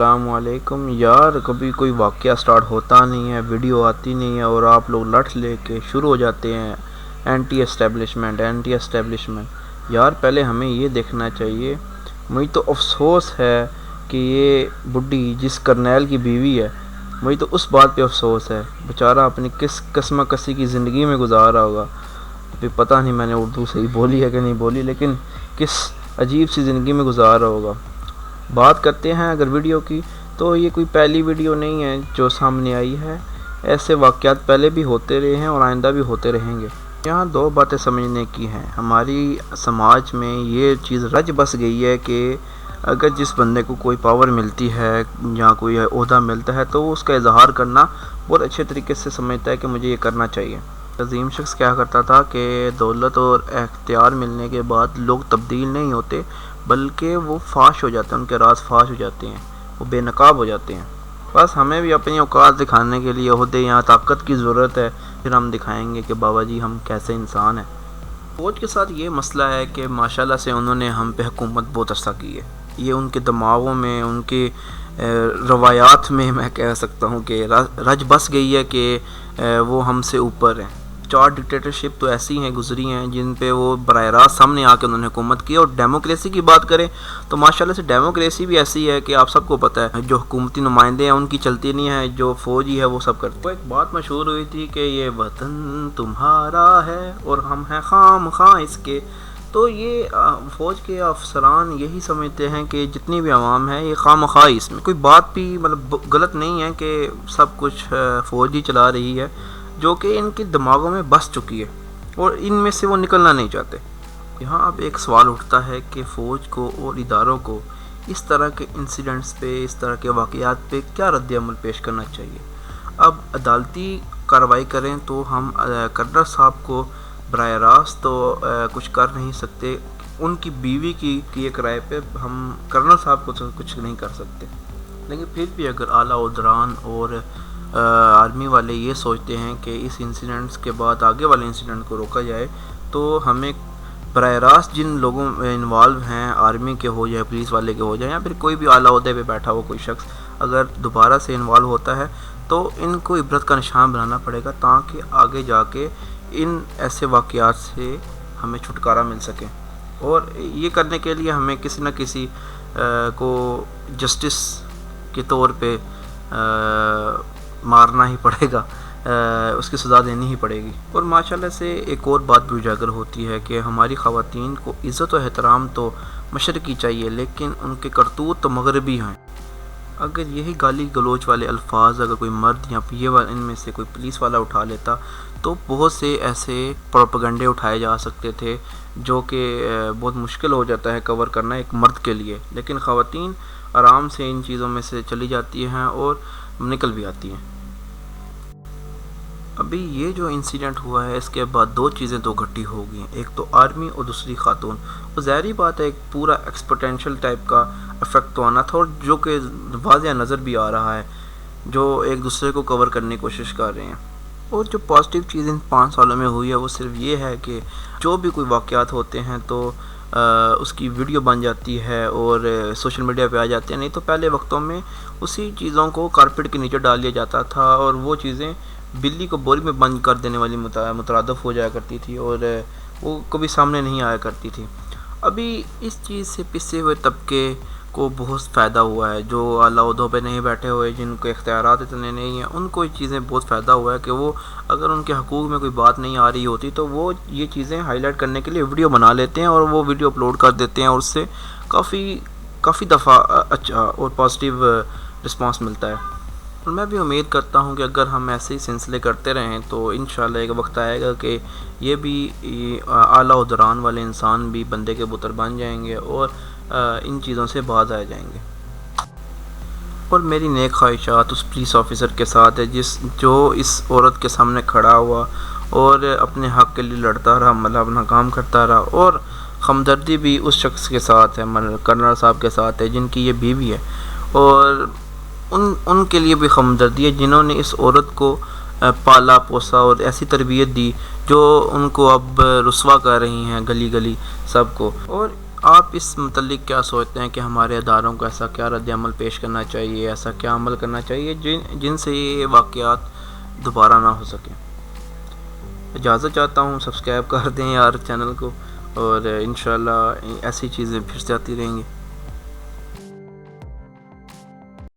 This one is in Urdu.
السلام علیکم یار، کبھی کوئی واقعہ سٹارٹ ہوتا نہیں ہے، ویڈیو آتی نہیں ہے اور آپ لوگ لٹ لے کے شروع ہو جاتے ہیں اینٹی اسٹیبلشمنٹ یار پہلے ہمیں یہ دیکھنا چاہیے۔ مجھے تو افسوس ہے کہ یہ بڈھی جس کرنیل کی بیوی ہے، مجھے تو اس بات پہ افسوس ہے، بیچارہ اپنی کس قسم کسی کی زندگی میں گزار رہا ہوگا۔ ابھی پتہ نہیں میں نے اردو صحیح بولی ہے کہ نہیں بولی، لیکن کس عجیب سی زندگی میں گزار رہا ہوگا۔ بات کرتے ہیں اگر ویڈیو کی، تو یہ کوئی پہلی ویڈیو نہیں ہے جو سامنے آئی ہے، ایسے واقعات پہلے بھی ہوتے رہے ہیں اور آئندہ بھی ہوتے رہیں گے۔ یہاں دو باتیں سمجھنے کی ہیں۔ ہماری سماج میں یہ چیز رچ بس گئی ہے کہ اگر جس بندے کو کوئی پاور ملتی ہے یا کوئی عہدہ ملتا ہے تو وہ اس کا اظہار کرنا بہت اچھے طریقے سے سمجھتا ہے کہ مجھے یہ کرنا چاہیے۔ عظیم شخص کیا کرتا تھا کہ دولت اور اختیار ملنے کے بعد لوگ تبدیل نہیں ہوتے بلکہ وہ فاش ہو جاتے ہیں، ان کے راز فاش ہو جاتے ہیں، وہ بے نقاب ہو جاتے ہیں۔ بس ہمیں بھی اپنی اوقات دکھانے کے لیے عہدے یا طاقت کی ضرورت ہے، پھر ہم دکھائیں گے کہ بابا جی ہم کیسے انسان ہیں۔ فوج کے ساتھ یہ مسئلہ ہے کہ ماشاءاللہ سے انہوں نے ہم پہ حکومت بہت عرصہ کی ہے۔ یہ ان کے دماغوں میں، ان کے روایات میں میں کہہ سکتا ہوں کہ رچ بس گئی ہے کہ وہ ہم سے اوپر ہیں۔ 4 ڈکٹیٹرشپ تو ایسی ہیں گزری ہیں جن پہ وہ براہ راست سامنے آ کے انہوں نے حکومت کی۔ اور ڈیموکریسی کی بات کریں تو ماشاءاللہ سے ڈیموکریسی بھی ایسی ہے کہ آپ سب کو پتہ ہے جو حکومتی نمائندے ہیں ان کی چلتی نہیں ہے، جو فوجی ہے وہ سب کرتے ہیں۔ وہ ایک بات مشہور ہوئی تھی کہ یہ وطن تمہارا ہے اور ہم ہیں خام خواہ اس کے۔ تو یہ فوج کے افسران یہی سمجھتے ہیں کہ جتنی بھی عوام ہے یہ خام خواہ اس میں، کوئی بات بھی مطلب غلط نہیں ہے کہ سب کچھ فوج ہی چلا رہی ہے، جو کہ ان کے دماغوں میں بس چکی ہے اور ان میں سے وہ نکلنا نہیں چاہتے۔ یہاں اب ایک سوال اٹھتا ہے کہ فوج کو اور اداروں کو اس طرح کے انسیڈنٹس پہ، اس طرح کے واقعات پہ کیا رد عمل پیش کرنا چاہیے۔ اب عدالتی کارروائی کریں تو ہم کرنل صاحب کو براہ راست تو کچھ کر نہیں سکتے، ان کی بیوی کی ایک رائے پہ ہم کرنل صاحب کو تو کچھ نہیں کر سکتے، لیکن پھر بھی اگر اعلیٰ عہدیداران اور آرمی والے یہ سوچتے ہیں کہ اس انسیڈنٹس کے بعد آگے والے انسیڈنٹ کو روکا جائے تو ہمیں براہ راست جن لوگوں میں انوالو ہیں، آرمی کے ہو جائے پولیس والے کے ہو جائے یا پھر کوئی بھی اعلیٰ عہدے پہ بیٹھا ہو کوئی شخص، اگر دوبارہ سے انوالو ہوتا ہے تو ان کو عبرت کا نشان بنانا پڑے گا تاکہ آگے جا کے ان ایسے واقعات سے ہمیں چھٹکارا مل سکے۔ اور یہ کرنے کے لیے ہمیں کسی نہ کسی کو جسٹس کے طور پہ مارنا ہی پڑے گا، اس کی سزا دینی ہی پڑے گی۔ اور ماشاءاللہ سے ایک اور بات بھی اجاگر ہوتی ہے کہ ہماری خواتین کو عزت و احترام تو مشرقی چاہیے لیکن ان کے کرتوت تو مغربی ہیں۔ اگر یہی گالی گلوچ والے الفاظ اگر کوئی مرد یا ان میں سے کوئی پولیس والا اٹھا لیتا تو بہت سے ایسے پروپیگنڈے اٹھائے جا سکتے تھے جو کہ بہت مشکل ہو جاتا ہے کور کرنا ایک مرد کے لیے، لیکن خواتین آرام سے ان چیزوں میں سے چلی جاتی ہیں اور نکل بھی آتی ہیں۔ ابھی یہ جو انسیڈنٹ ہوا ہے اس کے بعد 2 چیزیں تو گھٹی ہو گئی ہیں، ایک تو آرمی اور دوسری خاتون۔ اور ظاہری بات ہے ایک پورا ایکسپوٹینشل ٹائپ کا افیکٹ تو آنا تھا، اور جو کہ واضح نظر بھی آ رہا ہے، جو ایک دوسرے کو کور کرنے کی کوشش کر رہے ہیں۔ اور جو پازیٹیو چیز ان 5 سالوں میں ہوئی ہے وہ صرف یہ ہے کہ جو بھی کوئی واقعات ہوتے ہیں تو اس کی ویڈیو بن جاتی ہے اور سوشل میڈیا پہ آ جاتے ہیں، نہیں تو پہلے وقتوں میں اسی چیزوں کو کارپیٹ کے نیچے ڈال دیا جاتا تھا اور وہ چیزیں بلی کو بوری میں بند کر دینے والی مترادف ہو جایا کرتی تھی اور وہ کبھی سامنے نہیں آیا کرتی تھی۔ ابھی اس چیز سے پسے ہوئے طبقے کو بہت فائدہ ہوا ہے، جو اعلیٰ عہدوں پہ نہیں بیٹھے ہوئے، جن کو اختیارات اتنے نہیں ہیں، ان کو یہ چیزیں بہت فائدہ ہوا ہے کہ وہ اگر ان کے حقوق میں کوئی بات نہیں آ رہی ہوتی تو وہ یہ چیزیں ہائی لائٹ کرنے کے لیے ویڈیو بنا لیتے ہیں اور وہ ویڈیو اپلوڈ کر دیتے ہیں، اور اس سے کافی دفعہ اچھا اور پازیٹیو رسپانس ملتا ہے۔ اور میں بھی امید کرتا ہوں کہ اگر ہم ایسے ہی سلسلے کرتے رہیں تو انشاءاللہ ایک وقت آئے گا کہ یہ بھی اعلیٰ عہدیداران والے انسان بھی بندے کے پتر بن جائیں گے اور ان چیزوں سے باز آ جائیں گے۔ اور میری نیک خواہشات اس پولیس آفیسر کے ساتھ ہے جو اس عورت کے سامنے کھڑا ہوا اور اپنے حق کے لیے لڑتا رہا، مطلب اپنا کام کرتا رہا، اور ہمدردی بھی اس شخص کے ساتھ ہے، کرنل صاحب کے ساتھ ہے جن کی یہ بیوی ہے، اور ان کے لیے بھی ہمدردی ہے جنہوں نے اس عورت کو پالا پوسا اور ایسی تربیت دی جو ان کو اب رسوا کر رہی ہیں گلی گلی سب کو۔ اور آپ اس متعلق کیا سوچتے ہیں کہ ہمارے اداروں کو ایسا کیا رد عمل پیش کرنا چاہیے، ایسا کیا عمل کرنا چاہیے جن سے یہ واقعات دوبارہ نہ ہو سکیں؟ اجازت چاہتا ہوں، سبسکرائب کر دیں یار چینل کو، اور انشاءاللہ ایسی چیزیں پھر سے آتی رہیں گی۔